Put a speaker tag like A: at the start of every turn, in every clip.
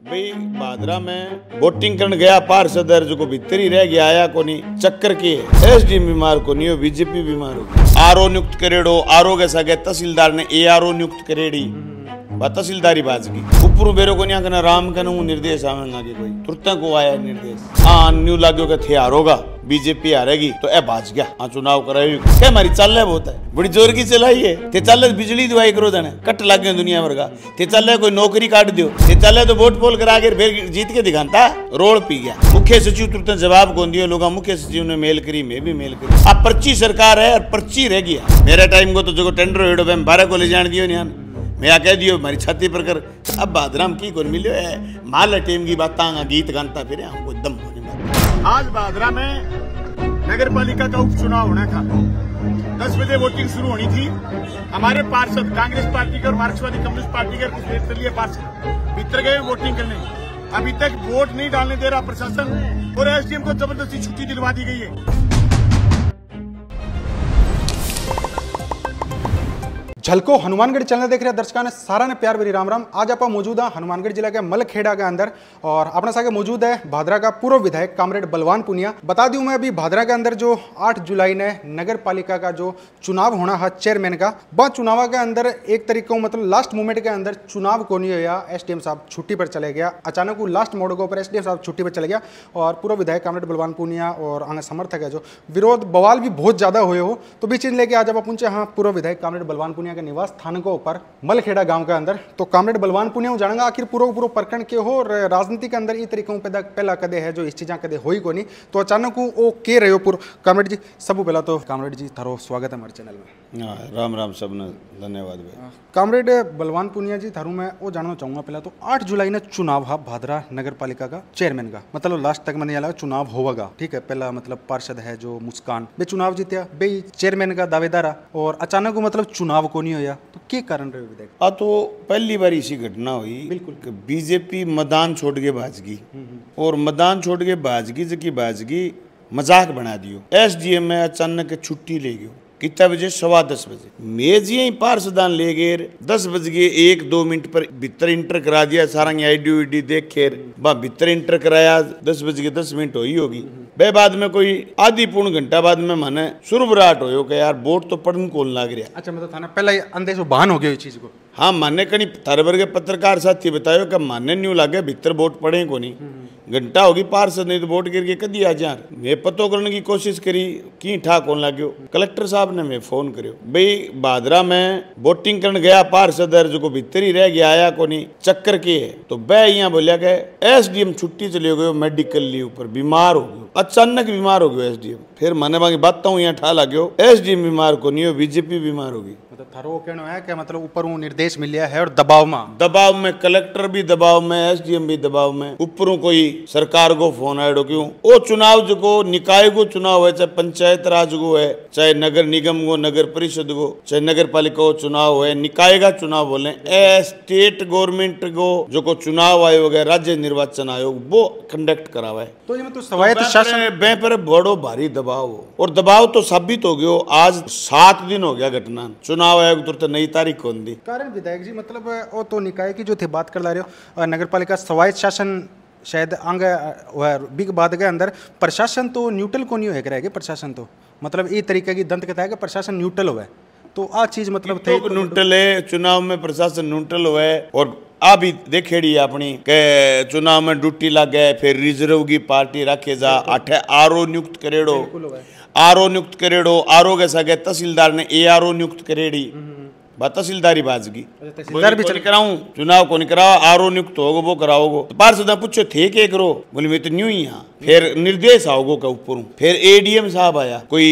A: भाई भादरा में वोटिंग करने गया पार्षद जो को भीतर ही रह गया आया को नहीं चक्कर के एसडीएम बीमार को नहीं हो बीजेपी बीमार हो आरओ नियुक्त करेड़ो आरओ के सगे तहसीलदार ने एआरओ नियुक्त करेड़ी तहसीलदारी बाजगी ऊपर बेरो को नहीं राम का निर्देश आवेगा कि कोई तुरंत को आया निर्देश हाँ न्यू लागो के थे हारोगा बीजेपी हारेगी तो ए बाज गया हाँ चुनाव कराई क्या हमारी चल है बहुत है बड़ी जोर की चलाई है ते चल बिजली दवाई करो देने कट लग गए दुनिया भर का ते चल कोई नौकरी काट दियो ते चल तो वोट पोल करा के फिर जीत के दिखाता रोड पी गया मुख्य सचिव तुरंत जवाब कौन दियो लोग मुख्य सचिव ने मेल करी मैं भी मेल करी अब पर्ची सरकार है और पर्ची रह गया मेरे टाइम को तो जो टेंडर हेडो में 12 को ले जान दियो नहीं मैं कह दियो हमारी छाती पर कर अब भादराम की कौन मिलो है माल टीम की बात गीत गाता फिर हमको दम होने आज भादरा में नगर पालिका का उपचुनाव होना था 10 बजे वोटिंग शुरू होनी थी हमारे पार्षद कांग्रेस पार्टी के और मार्क्सवादी कम्युनिस्ट पार्टी के कुछ निर्दलीय पार्षद भीतर गए वोटिंग करने अभी तक वोट नहीं डालने दे रहा प्रशासन और एसडीएम को जबरदस्ती छुट्टी दिलवा दी गई है।
B: झलको हनुमानगढ़ चैनल देख रहे दर्शकों ने सारा ने प्यार भरी राम राम। आज आप मौजूद है हनुमानगढ़ जिला के मलखेड़ा के अंदर और अपने साथ मौजूद है भादरा का पूर्व विधायक कामरेड बलवान पुनिया। बता दूं मैं अभी भादरा के अंदर जो 8 जुलाई ने नगर पालिका का जो चुनाव होना है चेयरमैन का वह चुनाव के अंदर एक तरीके मतलब लास्ट मोमेंट के अंदर चुनाव को नहीं होया एसडीएम साहब छुट्टी पर चले गया अचानक वो लास्ट मोड़ के ऊपर एसडीएम साहब छुट्टी पर चले गया और पूर्व विधायक कामरेड बलवान पुनिया और आगे समर्थक है जो विरोध बवाल भी बहुत ज्यादा हुए हो तो भी चीज लेके आज आप पहुंचे हाँ पूर्व विधायक कामरेड बलवान पुनिया के निवास स्थान को ऊपर मलखेड़ा गांव के अंदर। तो कामरेड बलवान पुनिया जानेगा आखिर पूरा प्रकरण के हो राजनीति के अंदर ये तरीकों पहला कदे है जो इस चीजा कदे हो ही को नहीं तो अचानक वो के रहे हो पूर्व कामरेड जी सब पहला तो कामरेड जी थारो स्वागत है हमारे चैनल में।
A: राम राम सबने धन्यवाद भाई।
B: कामरेड बलवान पुनिया जी थारू मैं वो जानना चाहूंगा पहला तो 8 जुलाई ने चुनाव है भादरा नगर पालिका का चेयरमैन का मतलब लास्ट तक मैंने लगा चुनाव होगा ठीक है पहला मतलब पार्षद है जो मुस्कान बे चुनाव जीत्या बे चेयरमैन का दावेदार और अचानक मतलब चुनाव को नहीं होया तो क्या कारण रहे विधायक
A: तो पहली बार इसी घटना हुई बिल्कुल बीजेपी मैदान छोड़ के भाजगी और मैदान छोड़ के भाजगी भाजगी मजाक बना दियो एसडीएम में अचानक छुट्टी ले गयो कितना बजे 10:15 बजे मेजी ही पार्षदान ले गए 10 बज गए 1-2 मिनट पर भीतर इंटर करा दिया सारा आईडी देख खेर भीतर इंटर कराया 10 बज के 10 मिनट हुई होगी बे बाद में कोई आधी पूर्ण घंटा बाद में माने सुरबराट हो कि यार वोट तो पढ़ने को लाग रहा।
B: अच्छा मतलब थाना पहला अंदेश बहान हो गया इस चीज को
A: हाँ माने कहीं थारे वर्ग के पत्रकार साथी बतायो कि माने न्यू लागे भीतर वोट पड़े को नहीं घंटा होगी पार्षद नहीं तो वोट गिर कदी आ जा मैं पतो करने की कोशिश करी की ठाक होने लग्यो कलेक्टर साहब ने मैं फोन करियो भाई भादरा में वोटिंग करने गया पार्षद जो को भीतर ही रह गया आया को नहीं चक्कर के है तो बै यहाँ बोलिया के एसडीएम छुट्टी चले गयो मेडिकल लीव पर बीमार हो गयो अचानक बीमार हो गयो एसडीएम फिर माने बाकी बात हूँ यहाँ ठा लाग्यो एसडीएम बीमार को नहीं हो बीजेपी बीमार होगी
B: मतलब थारो कहना है कि मतलब ऊपर वो निर्देश मिलिया है और दबाव में
A: कलेक्टर भी दबाव में एसडीएम भी दबाव में ऊपरों कोई सरकार को फोन आयो क्यों वो चुनाव जो निकाय को चुनाव है चाहे पंचायत राज को है चाहे नगर निगम को नगर परिषद को चाहे नगर पालिका को चुनाव है निकाय का चुनाव बोले स्टेट गवर्नमेंट को जो को चुनाव आयोग है राज्य निर्वाचन आयोग वो कंडक्ट करावा है
B: तो ये मतलब स्वायत्त शासन
A: बे पर बड़ो भारी दबाव हो और दबाव तो साबित हो गयो आज 7 दिन हो गया घटना चुनाव आयोग तुरंत नई तारीख कौन दी
B: कारण विधायक जी मतलब वो तो निकाय की जो थे बात कर ला रहे हो नगर पालिका स्वायत्त शासन शायद आगे बिग बात के अंदर प्रशासन तो न्यूट्रल को नहीं हो रहेगा प्रशासन तो मतलब ये तरीके की दंत कहता है कि प्रशासन न्यूट्रल हुआ तो आ चीज मतलब थे
A: न्यूट्रल है चुनाव में प्रशासन न्यूट्रल हुआ और अभी देखेड़ी अपनी के चुनाव में ड्यूटी लग गए फिर रिजर्व की पार्टी रखे जा अठे आरओ नियुक्त करेड़ो आरओ के सगे तहसीलदार ने एआरओ नियुक्त करेड़ी तहसीलदारी बाजगी तहसीलदार भी चल कराऊं चुनाव को नहीं कराओ आरओ नियुक्त होगो वो कराओगो तो पार्षद पूछो थे के करो बोले मैं तो न्यू ही यहाँ फिर निर्देश आओगो का ऊपर फिर एडीएम साहब आया कोई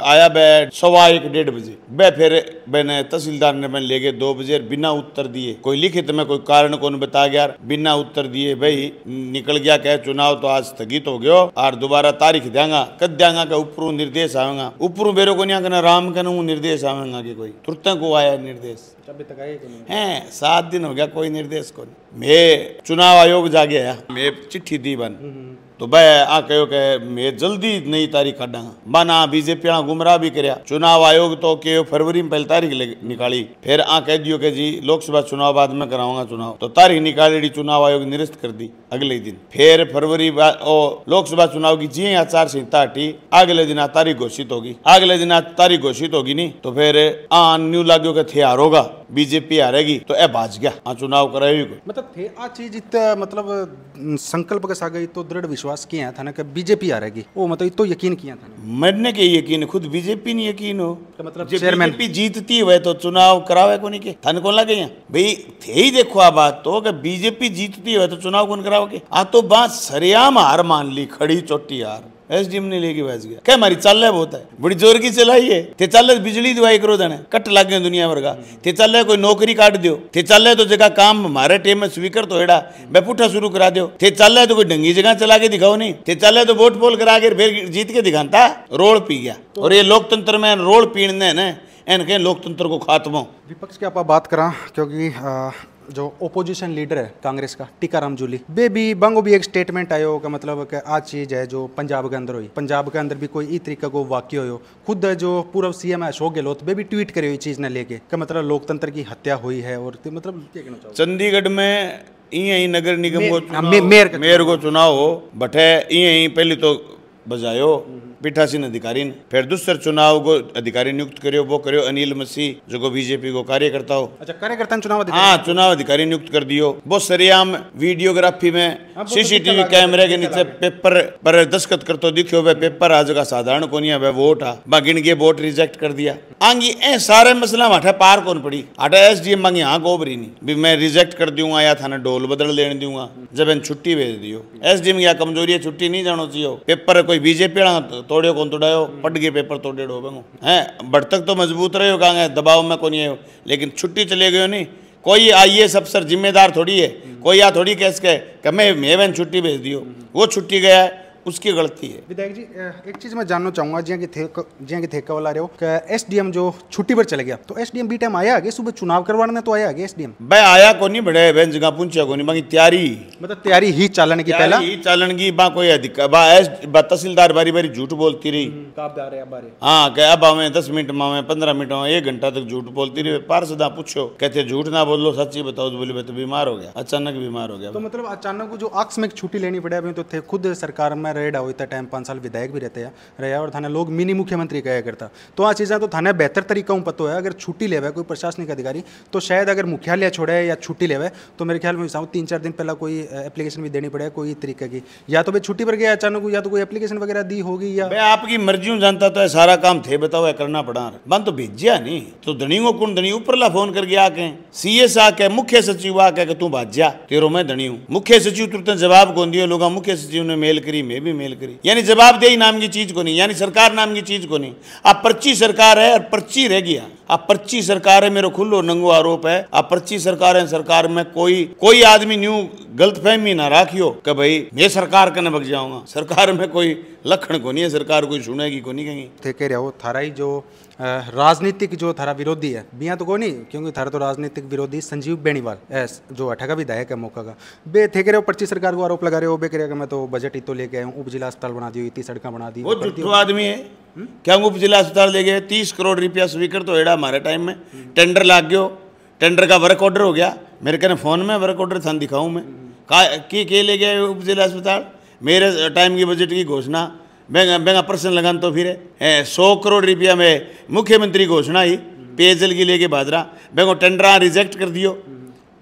A: आया बै 1:15 बजे बै फिर मैंने तहसीलदार ने मैंने ले गए 2 बजे बिना उत्तर दिए कोई लिखित में कोई कारण कौन बता गया बिना उत्तर दिए भाई निकल गया कह चुनाव तो आज स्थगित हो गयो और दोबारा तारीख देंगा कद देंगा का ऊपर निर्देश आवेगा ऊपर बेरो को नहीं राम का निर्देश आवेगा कि कोई तुरंत को आया निर्देश
B: अभी तक आए
A: है 7 दिन हो गया कोई निर्देश को नहीं मैं चुनाव आयोग जा गया मैं चिट्ठी दी बन तो वह आ कहो कि मैं जल्दी नई तारीख काटांगा। बाना बीजेपी गुमराह भी करया। चुनाव आयोग तो के फरवरी में पहली तारीख निकाली, फिर आ कह दियो कि जी लोकसभा चुनाव बाद में कराऊंगा चुनाव, तो तारीख निकाली, चुनाव आयोग निरस्त कर दी अगले दिन। फिर फरवरी लोकसभा चुनाव की जी आचार संहिता हटी, अगले दिन तारीख घोषित होगी। अगले दिन तारीख घोषित होगी नहीं तो फिर न्यू लागो के थे हारोगा, बीजेपी हारेगी, तो ए बाज गया चुनाव कराएगी कोई।
B: मतलब थे आ चीज इतना मतलब संकल्प के साथ तो दृढ़ विश्वास किया था ना कि बीजेपी हारेगी, वो मतलब तो यकीन किया था ना।
A: मरने के यकीन, खुद बीजेपी नहीं यकीन हो
B: तो मतलब
A: चेयरमैन बीजेपी जीतती है तो चुनाव करावे को नहीं के थाने कौन लगे भाई थे ही। देखो आ बात तो कि बीजेपी जीतती है तो चुनाव कौन कराओगे। आ तो बात सरेआम हार मान ली, खड़ी चोटी हार एसडीएम ने लेके बच गया। क्या हमारी चाल है बहुत है, बड़ी जोर की चलाई है। ते चाल बिजली दवाई करो जाने कट लग गए दुनिया भर का। ते चाल कोई नौकरी काट दियो, ते चाल तो जगह काम हमारे टेम में स्वीकर तो एड़ा मैं पुठा शुरू करा दो। ते चाल तो कोई ढंगी जगह चला के दिखाओ नहीं। ते चाल तो वोट पोल करा के फिर जीत के दिखाता रोल पी गया। और ये लोकतंत्र में रोल पीने ने इनके लोकतंत्र को खात्मा।
B: विपक्ष की आप बात करा, क्योंकि जो ओपोजिशन लीडर है कांग्रेस का टीकाराम जूली बेबी बंगो भी एक स्टेटमेंट आयो का मतलब कि आज चीज है जो पंजाब के अंदर हुई, पंजाब के अंदर भी कोई इस तरीका को वाक्य हो। खुद जो पूर्व सीएम है अशोक गहलोत बेबी ट्वीट करे हुई चीज ने लेके का मतलब लोकतंत्र की हत्या हुई है। और मतलब क्या कहना चाहोगे?
A: चंडीगढ़ में यही नगर निगम को मेयर को चुनाव हो बटे यही पहले तो बजायो पीठासीन अधिकारी ने, फिर दूसरे चुनाव को अधिकारी नियुक्त करियो, वो करियो अनिल मसीह जो को बीजेपी को कार्यकर्ता हो।
B: अच्छा कार्यकर्ता चुनाव अधिकारी?
A: हाँ चुनाव अधिकारी नियुक्त कर दियो। वो सरेआम वीडियोग्राफी में सीसीटीवी कैमरे के नीचे पेपर पर दस्तखत करतो दिखियो। वह पेपर आज का साधारण को नहीं है, वोट आ गिन के वोट रिजेक्ट कर दिया। आंगी ए सारे मसला माठा पार कौन पड़ी। आटा एसडीएम मांगी हाँ गोबरी नहीं भी मैं रिजेक्ट कर दूंगा या थाना ढोल बदल देने दूंगा जब इन छुट्टी भेज दियो। एसडीएम या कमजोरी है, छुट्टी नहीं जानो चाहिए। पेपर कोई बीजेपी तोड़ियो कौन तोड़ायो, पट गए पेपर तोड़ेड़ो है बढ़ तक तो मजबूत रहे हो कहा दबाव में को नहीं है, लेकिन छुट्टी चले गए नहीं। कोई आईएएस अफसर जिम्मेदार थोड़ी है, कोई या थोड़ी कैस कहे मैं छुट्टी भेज दियो, वो छुट्टी गया है उसकी गलती है।
B: विधायक जी एक चीज मैं जानना चाहूंगा, जिया कि ठेका वाला रहे हो कि एसडीएम जो छुट्टी पर चले गया तो एसडीएम बी टाइम आया आगे सुबह चुनाव करवाने तो आया आगे एसडीएम
A: भाई आया को नहीं बड़े बहन जगह पूछा को नहीं बाकी तैयारी
B: मतलब तैयारी ही चालन की पहला
A: ही चालन की बा कोई तहसीलदार बारी बारी झूठ बोलती रही। हाँ क्या अब हमें 10 मिनट में 15 मिनट में 1 घंटा तक झूठ बोलती रही। पार्षदा पूछो कहते झूठ ना बोलो सच्ची बताओ, तो बोले तो बीमार हो गया, अचानक बीमार हो गया।
B: तो मतलब अचानक जो आकस्मिक छुट्टी लेनी पड़े अभी तो थे खुद सरकार में रेडा हो इतना टाइम 5 साल विधायक भी रहते हैं रहा और थाने लोग मिनी मुख्यमंत्री कहा करता। तो आ चीज़ें तो थाने बेहतर तरीका हूँ पता है। अगर छुट्टी लेवे कोई प्रशासनिक अधिकारी तो शायद अगर मुख्यालय छोड़े या छुट्टी लेवे तो मेरे ख्याल में 3-4 दिन पहला कोई एप्लीकेशन भी देनी पड़े कोई तरीके की, या तो भाई छुट्टी पर गया अचानक या तो कोई एप्लीकेशन वगैरह दी होगी या
A: आपकी मर्जी जानता तो है सारा काम थे बताओ है करना पड़ा बंद तो भेजिया नहीं तो धनी को कौन धनी ऊपरला फोन करके आके सीएस आके मुख्य सचिव आके तू भाज्या तेरो मैं धनी हूँ। मुख्य सचिव तुरंत जवाब कौन दियो, लोग मुख्य सचिव ने मेल करी मैं भी मेल करी, यानी जवाबदेही नाम की चीज को नहीं, यानी सरकार नाम की चीज को नहीं। आप पर्ची सरकार है और पर्ची रह गया। आप पर्ची सरकार है मेरो खुल्लो नंगो आरोप है। आप पर्ची सरकार है, सरकार में कोई आदमी न्यू गलतफहमी ना राखियो कि भाई मैं सरकार कने बग जाऊंगा। सरकार में कोई लक्षण को नहीं है, सरकार कोई सुनेगी को नहीं कहेंगी।
B: थे कह रहे हो थारा ही जो राजनीतिक जो थारा विरोधी है बिया तो को नहीं, क्योंकि थारा तो राजनीतिक विरोधी संजीव बेनीवाल जो 18 का विधायक है मौका का बे थे कह रहे हो पर्ची सरकार को आरोप लगा रहे हो बे कह रहे मैं तो बजट ही तो लेके आया हूँ, उप जिला अस्पताल बना दी, इतनी सड़कें बना दी।
A: वो झूठो आदमी है क्या उप जिला अस्पताल ले गए 30 करोड़ रुपया स्वीकृत तो एड़ा हमारे टाइम में टेंडर लाग गयो, टेंडर का वर्क ऑर्डर हो गया मेरे कहने फोन में वर्क ऑर्डर था दिखाऊं मैं के ले गए उप जिला अस्पताल। मेरे टाइम की बजट की घोषणा बेंगा प्रश्न लगान तो फिर 100 करोड़ रुपया में मुख्यमंत्री घोषणा ही पेयजल की लेके भादरा बेंगो टेंडर रिजेक्ट कर दियो,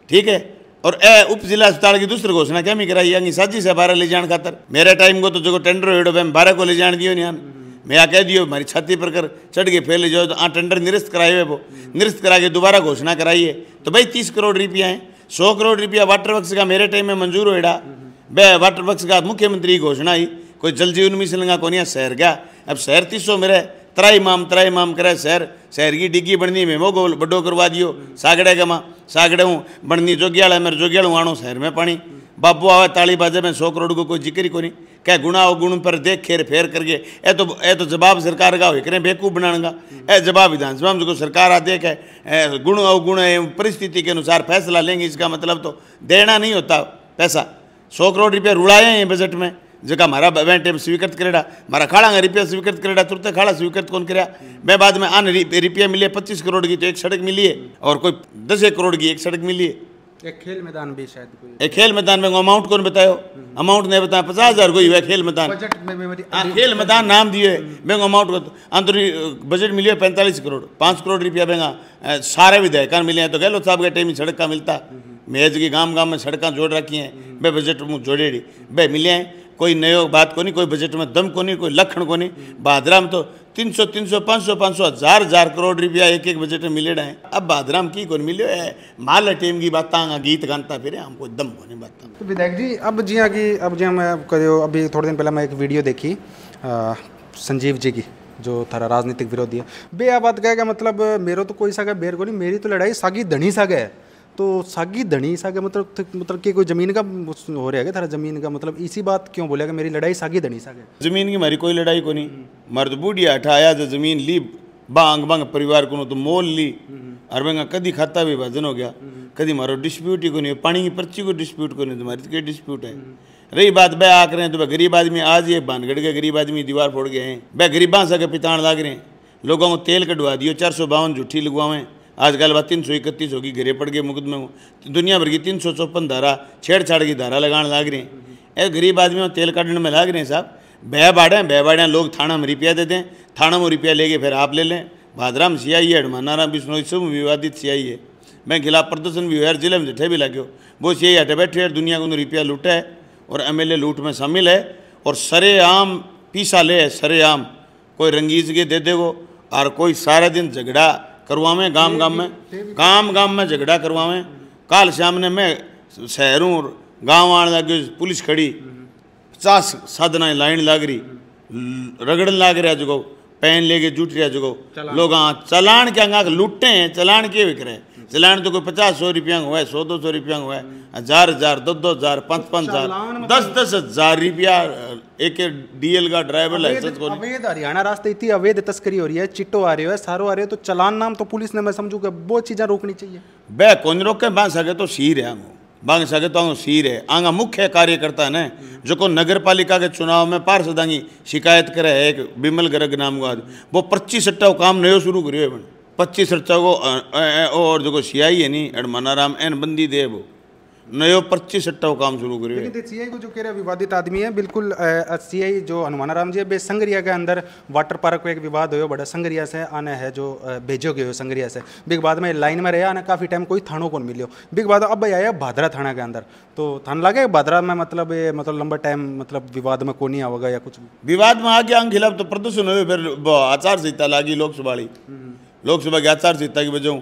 A: ठीक है। और उप जिला अस्पताल की दूसरी घोषणा क्या मैं कराई साजी से 12 ले जाने खातर मेरे टाइम को तो जो टेंडर हो 12 को ले जान दियो नहीं मैं आ कह दियो हमारी छाती पर कर चढ़ के फैल जाओ तो टेंडर निरस्त कराए हुए वो निरस्त करा के दोबारा घोषणा कराइए तो भाई 30 करोड़ रुपया है। 100 करोड़ रुपया वाटर वर्क्स का मेरे टाइम में मंजूर होएड़ा बे वाटर वर्क्स का मुख्यमंत्री घोषणा ही कोई जल जीवन मिशन लगा कोनिया शहर गया अब शहर 300 मेरे त्राई माम करे शहर की डिग्गी बननी में मोगो बड्डो करवा दियो सागड़े के माँ सागड़े हूँ बननी जोगियाड़ा मेरे जोगियाड़ू आनो शहर में पानी बाबू आवे ताली बाजे में 100 करोड़ को कोई जिक्र को नहीं क्या गुणा गुण पर देख खेर फेर करके ए तो जवाब सरकार का हो बेवकूफ़ बनाएगा ए जवाब विधानसभा में जो सरकार आ देख है गुण अवगुण परिस्थिति के अनुसार फैसला लेंगे। इसका मतलब तो देना नहीं होता पैसा 100 करोड़ रुपया रुड़ाए हैं बजट में जगह मारा टेम स्वीकृत करेड़ा मारा खाड़ा रुपया स्वीकृत करेड़ा तुरते खाड़ा स्वीकृत कौन कराया मैं बाद में आन रुपया मिले 25 करोड़ की तो एक सड़क मिली है और कोई 10 करोड़ की एक सड़क मिली है।
B: एक खेल मैदान भी शायद कोई
A: एक खेल मैदान में अमाउंट कौन बतायो अमाउंट नहीं बताया 50,000 कोई हुआ खेल मैदान
B: बजट में
A: खेल मैदान नाम दिए बैंक अमाउंट को अंतरी बजट मिले 45 करोड़ 5 करोड़ रुपया बेंगा सारे विधायक मिले हैं तो गहलोत साहब के टाइम में सड़क का मिलता मेज की गांव में सड़क जोड़ रखी हैं बे बजट में जोड़ेड़ी बे मिले हैं कोई नयो बात को नहीं कोई बजट में दम को नहीं कोई लखन को नहीं भादरा में तो 300 500 1000 करोड़ रुपया एक एक बजट में मिलेड़ा है। अब भादरा में की कौन मिले है माल टेम की बात गीत गाता फिर हमको दम को नहीं बात।
B: तो विधायक जी अब जी मैं कहो अभी थोड़े दिन पहले मैं एक वीडियो देखी संजीव जी की जो थारा राजनीतिक विरोधी है बे आ बात कहेगा मतलब मेरो तो कोई सागा बेर को नहीं मेरी तो लड़ाई सागी धनी सागे है तो सागी धनी सागे मतलब कि कोई जमीन का हो रहा है थारा जमीन का मतलब इसी बात क्यों बोलेगा मेरी लड़ाई सागी धनी सागे
A: जमीन की हमारी कोई लड़ाई को नहीं मर्द बूढ़िया हटाया जो जमीन ली बांग बांग परिवार को तो मोल ली और बेंगा कदी खाता भी भजन हो गया कदी मारो डिस्प्यूट ही को नहीं पानी की पर्ची को डिस्प्यूट को नहीं तुम्हारी क्या डिस्प्यूट है। रही बात बह आ करें तो गरीब आदमी आज ये भानगढ़ के गरीब आदमी दीवार फोड़ गए हैं बह गरीबा सके पिताण लाग रहे हैं लोगों को तेल कटवा दियो 452 झूठी लगवावें आजकल बात 331 होगी घरे पड़ गए मुकदमे में दुनिया भर की 354 धारा छेड़छाड़ की धारा लगाने लाग रहे हैं। गरीब आदमियों तेल काटने में लाग रहे हैं साहब बह बाड़े लोग थाना में रुपया देते हैं थाना में रुपया लेके फिर आप ले लें। भादरा में सियाई है हडमाना बिश्नोई सब विवादित सियाई है मैं खिलाफ प्रदर्शन भी हुआ जिले में जिठे भी लगे वो सियाई हटे बैठे है दुनिया को रुपया लूटा है और MLA लूट में शामिल है और सरेआम पीसा ले सरेआम कोई रंगीजगी दे देगो और कोई सारा दिन झगड़ा करवावें गांव में झगड़ा करवावें। काल सामने मैं शहरों गांव आने लगे पुलिस खड़ी 50 साधना लाइन लाग रही रगड़न लाग रहा जगो पैन लेके जुट रहा जगो लोग चलान क्या लुटे हैं चलान के विक रहे चलान तो कोई 50-100 रुपया हुआ है 100-200 रुपया हुआ है 1000 2,000 5,000 10,000 रुपया एक DL का ड्राइवर लाइसेंस को
B: अवैध हरियाणा रास्ते इतनी अवैध तस्करी हो रही है चिट्टो आ रही है सारो आ रही है तो चलान नाम तो पुलिस ने मैं समझू कि वो चीज़ें रोकनी चाहिए
A: बह कौन रोके बांग सके तो सीर है बांग सके तो सीर है आंगा मुख्य कार्यकर्ता ने जो को नगर पालिका के चुनाव में पार्षदा की शिकायत करे है एक बिमल गर्ग नाम का वो 25 सट्टा काम नयो शुरू करियो 25 सट्टा को और जो सियाई है नी अडमानाराम एन बंदी दे वो नयो 25 सट्टा काम शुरू करियो।
B: लेकिन सीआई को जो कह रहे विवादित आदमी है बिल्कुल सीआई जो हनुमानाराम जी है संगरिया के अंदर वाटर पार्क को एक विवाद हो बड़ा संगरिया से आने है जो भेजो गए हो संगरिया से बिग बाद में लाइन में रहा आने काफ़ी टाइम कोई थानों को मिलियो बिग बाद अब आया भादरा थाना के अंदर तो थाना लगे भादरा में मतलब ये मतलब लंबा टाइम मतलब विवाद में को नहीं आवेगा या कुछ विवाद
A: में आ गया खिलाफ तो प्रदर्शन हुए फिर आचार संहिता लागी लोकसभा की आचार संहिता की वजह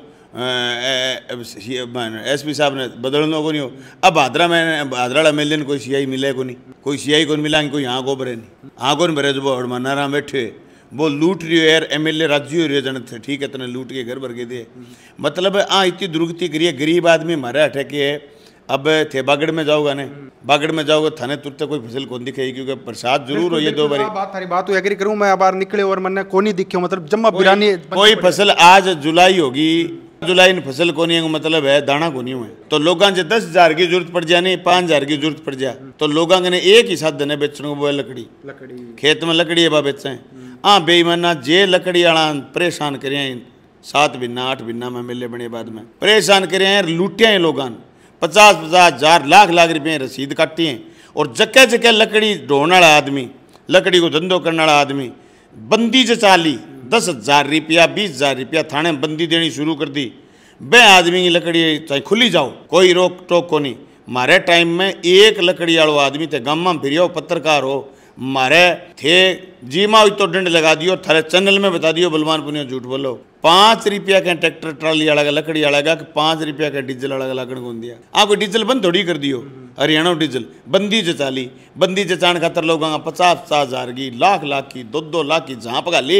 A: SP साहब ने बदलना को नहीं हो। अब भादरा MLA ने कोई सियाई मिले को नहीं कोई सियाई को मिला कोई यहाँ को भरे नहीं हाँ को नहीं भरे जो वो हडमानाराम बैठे वो लूट रही हो यार MLA राज्य हो रही है जन ठीक है इतने लूट के घर भर के दिए मतलब इतनी दुर्गति करिए गरीब आदमी हमारे हटे के है। अब थे बागड़ में जाओगा ने बागड़ में जाओगे थाने तुरते कोई फसल कौन दिखेगी क्योंकि प्रसाद जरूर हो ये 2 बारी
B: थारी बात तो एग्री करूं मैं बाहर निकले और मैंने को नहीं दिखे मतलब जम्मा बिरानी
A: कोई फसल आज जुलाई होगी जुलाई में फसल को नहीं मतलब है दाना को नहीं हुए तो लोगों से 10,000 की जरूरत पड़ जाए नहीं 5,000 की जरूरत पड़ जाए तो लोगों ने एक ही साधन है बेचने को वो है लकड़ी खेत में लकड़ी है बेचे हाँ बेईमाना जे लकड़ी वाला परेशान करे 7 बिन्ना 8 बिन्ना में मिले बने बाद में परेशान करे लूटिया है लोगों 50,000 लाख रुपये रसीद काटी हैं और जगह जगह लकड़ी ढोने वाला आदमी लकड़ी को धंधो करने वाला आदमी बंदी से चाली 10,000 रुपया 20,000 रुपया थाने में बंदी देनी शुरू कर दी बे आदमी की लकड़ी चाहे खुली जाओ कोई रोक टोक को नहीं। हमारे टाइम में एक लकड़ी वालों आदमी थे गाँव में फिर पत्रकार हो मारे थे जीमा तो डंड लगा दियो थारे चैनल में बता दियो बलवान पुनिया झूठ बोलो 5 रुपया के ट्रैक्टर ट्राली वाला लकड़ी वाला 5 रुपया का डीजल वाला लगन को दिया आपको डीजल बंद थोड़ी कर दियो हरियाणा डीजल बंदी चाली बंदी चाण खातर लोगों 50,000 की लाख की 2 लाख की झाँप का ले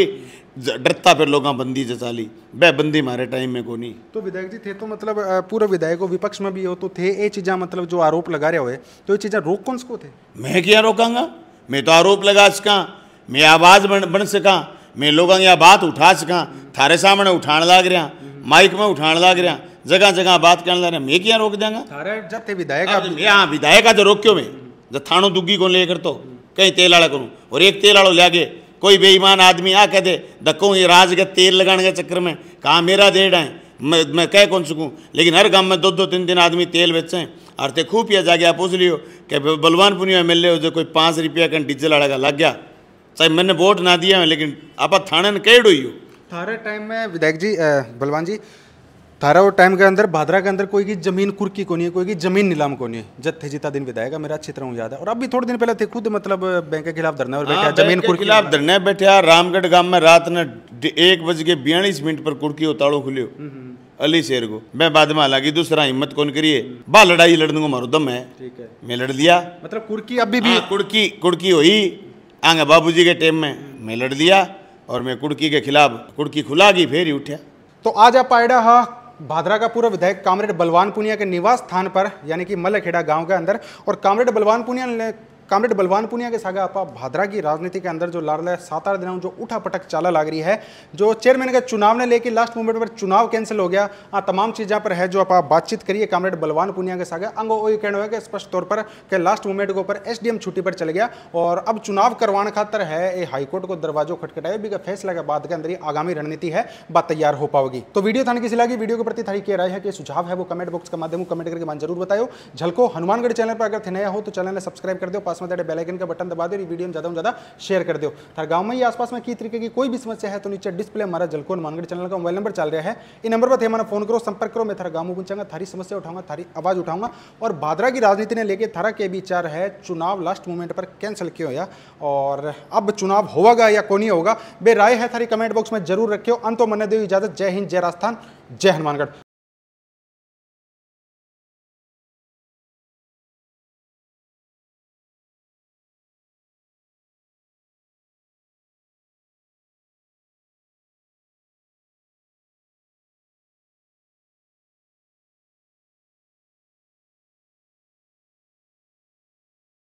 A: डरता फिर लोग बंदी चाली वह बंदी हमारे टाइम में को नहीं।
B: तो विधायक जी थे तो मतलब पूर्व विधायक को विपक्ष में भी हो तो थे ये चीज़ा मतलब जो आरोप लगा रहे हुए तो ये चीज़ा रोक कौन सको थे
A: मैं क्या रोकांगा मैं तो आरोप लगा सका मैं आवाज़ बन सका मैं लोगों की बात उठा सका थारे सामने उठाने लग रहा माइक में उठाने लग रहा जगह जगह बात करने लग रहा मैं क्या रोक देंगा
B: जब थे विधायक
A: हाँ विधायक जो रोक्यो मैं जब थानो दुग्गी को लेकर तो कहीं तेल वाला करूँ और एक तेल वालों लागे कोई बेईमान आदमी आ कह दे धक्को ये राज के तेल लगाने के चक्कर में कहाँ मेरा डेढ़ है मैं कह कौन सकूँ। लेकिन हर गांव में 2-2 3-3 आदमी तेल बेचें और ते खूब जाके आप पूछ लियो कि बलवान पुनिया में मिल रहे हो जो कोई 5 रुपया का डीजल वाला लग गया चाहे मैंने वोट ना दिया है लेकिन आप थाने ने कह हुई हो।
B: थारे टाइम में विधायक जी बलवान जी थारा वो टाइम के अंदर भादरा के अंदर कोई की जमीन कुर्की को नहीं है, कोई की जमीन नीलाम को नहीं है। जब थे जीता दिन विधायक मेरा अच्छी तरह याद है। और अभी थोड़े दिन पहले थे खुद मतलब बैंक के खिलाफ धरने और बैठा जमीन कुर्की के खिलाफ
A: धरने बैठा रामगढ़ गांव में रात ने 1:42 पर कुर्की उताड़ो खुलियो अली शेर को। मैं बाद में हालांकि दूसरा हिम्मत कौन करिए बा लड़ाई लड़ने को मारो दम है।
B: ठीक है
A: मैं लड़ लिया
B: मतलब कुर्की अभी भी
A: कुर्की हुई आगे बाबूजी के टाइम में मैं लड़ लिया और मैं कुर्की के खिलाफ कुर्की खुला गई फिर ही उठा।
B: तो आज आप आइडा हा भादरा का पूर्व विधायक कामरेड बलवान पुनिया के निवास स्थान पर यानी कि मलखेड़ा गांव के अंदर। और कामरेड बलवान पुनिया के सागा आपा भादरा की राजनीति के अंदर जो लारले 7-8 दिनों जो उठा पटक चाला लग रही है जो चेयरमैन के चुनाव ने लेके लास्ट मोमेंट पर चुनाव कैंसिल हो गया तमाम चीज़ों पर है जो आप बातचीत करिए कामरेड बलवान पुनिया के सागा अंगो वही कहना है कि स्पष्ट तौर पर कि लास्ट मोमेंट के ऊपर SDM छुट्टी पर चल गया और अब चुनाव करवाने खातर है ये हाईकोर्ट को दरवाजो खटखटाए भी फैसला के बाद के अंदर ही आगामी रणनीति है बात तैयार हो पाएगी। तो वीडियो थाने किसी लगी वीडियो के प्रति थारी क्या राय है कि सुझाव है वो कमेंट बॉक्स के माध्यम कमेंट करके मान जरूर बताओ। झलको हनुमानगढ़ चैनल पर अगर थे नया हो तो चैनल ने सब्सक्राइब कर दो पास में बेल आइकन का बटन दबा दो वीडियो में ज़्यादा शेयर कर दो। थार गांव में ही आसपास में की तरीके की कोई भी समस्या है तो नीचे डिस्प्ले हमारा झलको हनुमानगढ़ चैनल का मोबाइल नंबर चल रहा है। इन नंबर पर थे हमारा फोन करो संपर्क करो। मैं थारा गांव में पूछूंगा थारी समस्या उठाऊंगा थारी आवाज उठाऊंगा। और भादरा की राजनीति ने लेकर थारा के विचार है चुनाव लास्ट मोमेंट पर कैंसिल क्यों होया और अब चुनाव होगा या को नहीं होगा बे राय है थारी कमेंट बॉक्स में जरूर रखियो। अंतो मन दो इजाजत। जय हिंद जय राजस्थान जय हनुमानगढ़।